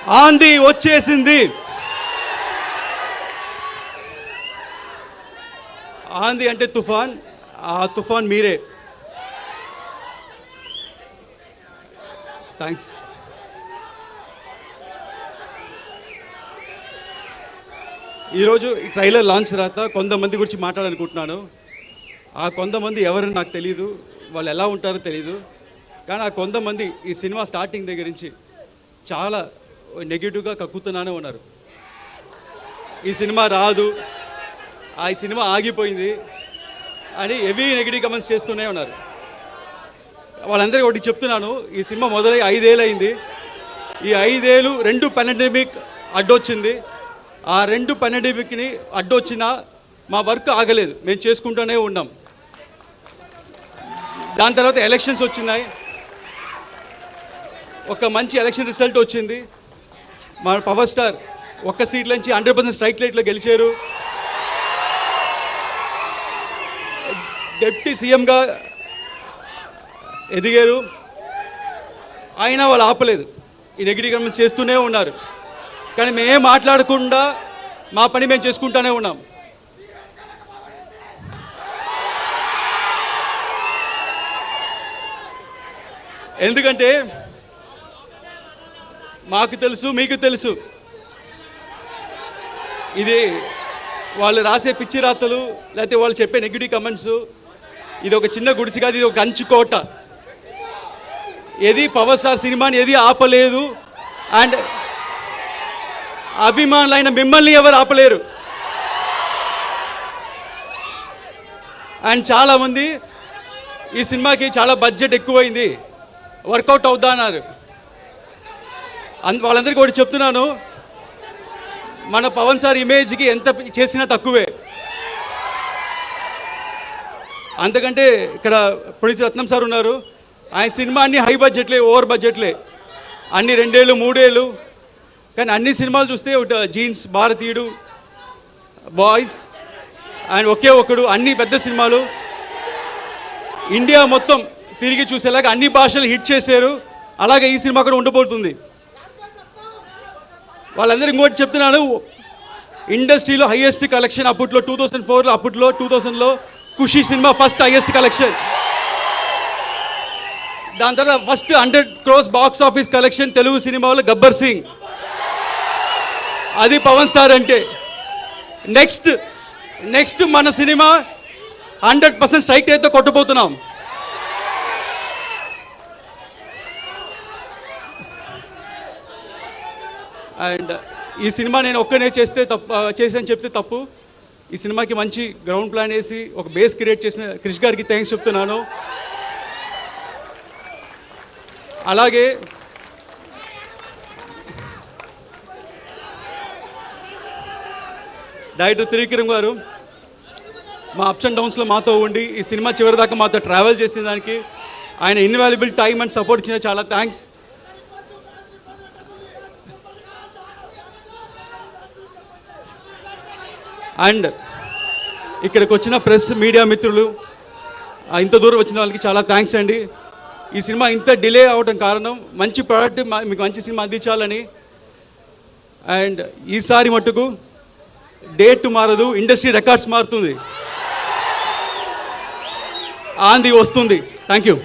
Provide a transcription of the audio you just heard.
ఆంది వచ్చేసింది. ఆంది అంటే తుఫాన్, ఆ తుఫాన్ మీరే. థ్యాంక్స్. ఈరోజు ఈ ట్రైలర్ లాంచ్ తర్వాత కొంతమంది గురించి మాట్లాడాలనుకుంటున్నాను. ఆ కొంతమంది ఎవరని నాకు తెలియదు, వాళ్ళు ఎలా ఉంటారో తెలియదు. కానీ ఆ కొంతమంది ఈ సినిమా స్టార్టింగ్ దగ్గర నుంచి చాలా నెగిటివ్గా కక్కుతున్నానే ఉన్నారు. ఈ సినిమా రాదు, ఈ సినిమా ఆగిపోయింది అని హెవీ నెగిటివ్ కమెంట్స్ చేస్తూనే ఉన్నారు. వాళ్ళందరికీ ఒకటి చెప్తున్నాను, ఈ సినిమా మొదలై 5 ఏళ్ళు అయింది. ఈ 5 ఏళ్ళు 2 పాండమిక్ అడ్డొచ్చింది. ఆ 2 పాండమిక్ని అడ్డొచ్చినా మా వర్క్ ఆగలేదు, మేము చేసుకుంటూనే ఉన్నాం. దాని తర్వాత ఎలక్షన్స్ వచ్చినాయి, ఒక మంచి ఎలక్షన్ రిజల్ట్ వచ్చింది. మా పవర్ స్టార్ ఒక్క సీట్ నుంచి 100% స్ట్రైక్ రేట్లో గెలిచారు. డిప్యూటీ సీఎంగా ఎదిగారు. అయినా వాళ్ళు ఆపలేదు, ఈ నెగిటివ్ కమెంట్స్ చేస్తూనే ఉన్నారు. కానీ మేమేం మాట్లాడకుండా మా పని మేము చేసుకుంటూనే ఉన్నాం. ఎందుకంటే మాకు తెలుసు, మీకు తెలుసు, ఇది వాళ్ళు రాసే పిచ్చి రాతలు లేకపోతే వాళ్ళు చెప్పే నెగిటివ్ కమెంట్స్, ఇది ఒక చిన్న గుడిసి కాదు, ఇది ఒక కంచుకోట. ఏది పవర్ స్టార్ సినిమాని ఏది ఆపలేదు. అండ్ అభిమానులైన మిమ్మల్ని ఎవరు ఆపలేరు. అండ్ చాలామంది ఈ సినిమాకి చాలా బడ్జెట్ ఎక్కువైంది, వర్కౌట్ అవుతా అన్నారు. వాళ్ళందరికీ ఒకటి చెప్తున్నాను, మన పవన్ సార్ ఇమేజ్కి ఎంత చేసినా తక్కువే. అంతకంటే ఇక్కడ ప్రొడ్యూసర్ రత్నం సార్ ఉన్నారు, ఆయన సినిమా అన్ని హై బడ్జెట్లే, ఓవర్ బడ్జెట్లే, అన్ని 2 ఏళ్ళు 3 ఏళ్ళు. కానీ అన్ని సినిమాలు చూస్తే జీన్స్, భారతీయుడు, బాయ్స్ అండ్ ఒకే ఒక్కడు, అన్ని పెద్ద సినిమాలు ఇండియా మొత్తం తిరిగి చూసేలాగా అన్ని భాషలు హిట్ చేశారు. అలాగే ఈ సినిమా కూడా ఉండబోతుంది. వాళ్ళందరూ ఇంకోటి చెప్తున్నాను, ఇండస్ట్రీలో హైయెస్ట్ కలెక్షన్ అప్పట్లో 2004లో, అప్పట్లో 2000లో ఖుషి సినిమా ఫస్ట్ హైయెస్ట్ కలెక్షన్. దాని తర్వాత first 100 crores box office collection Telugu సినిమాలో గబ్బర్ సింగ్. అది పవన్ స్టార్ అంటే. నెక్స్ట్ మన సినిమా 100% స్ట్రైక్ రేట్తో కొట్టబోతున్నాం. అండ్ ఈ సినిమా నేను ఒక్కనే చేసాను చెప్తే తప్పు. ఈ సినిమాకి మంచి గ్రౌండ్ ప్లాన్ వేసి ఒక బేస్ క్రియేట్ చేసిన క్రిష్ గారికి థ్యాంక్స్ చెప్తున్నాను. అలాగే డైరెక్టర్ త్రివిక్రమ్ గారు మా అప్స్ అండ్ డౌన్స్లో మాతో ఉండి ఈ సినిమా చివరి దాకా మాతో ట్రావెల్ చేసిన దానికి, ఆయన ఇన్వాల్యుబుల్ టైం అండ్ సపోర్ట్ ఇచ్చిన చాలా థ్యాంక్స్. అండ్ ఇక్కడికి వచ్చిన ప్రెస్ మీడియా మిత్రులు, ఇంత దూరం వచ్చిన వాళ్ళకి చాలా థ్యాంక్స్ అండి. ఈ సినిమా ఇంత డిలే అవడం కారణం మంచి ప్రోడక్ట్ మీకు మంచి సినిమా అందించాలని. అండ్ ఈసారి మట్టుకు డేట్ మారదు, ఇండస్ట్రీ రికార్డ్స్ మారుతుంది, ఆంది వస్తుంది. Thank you.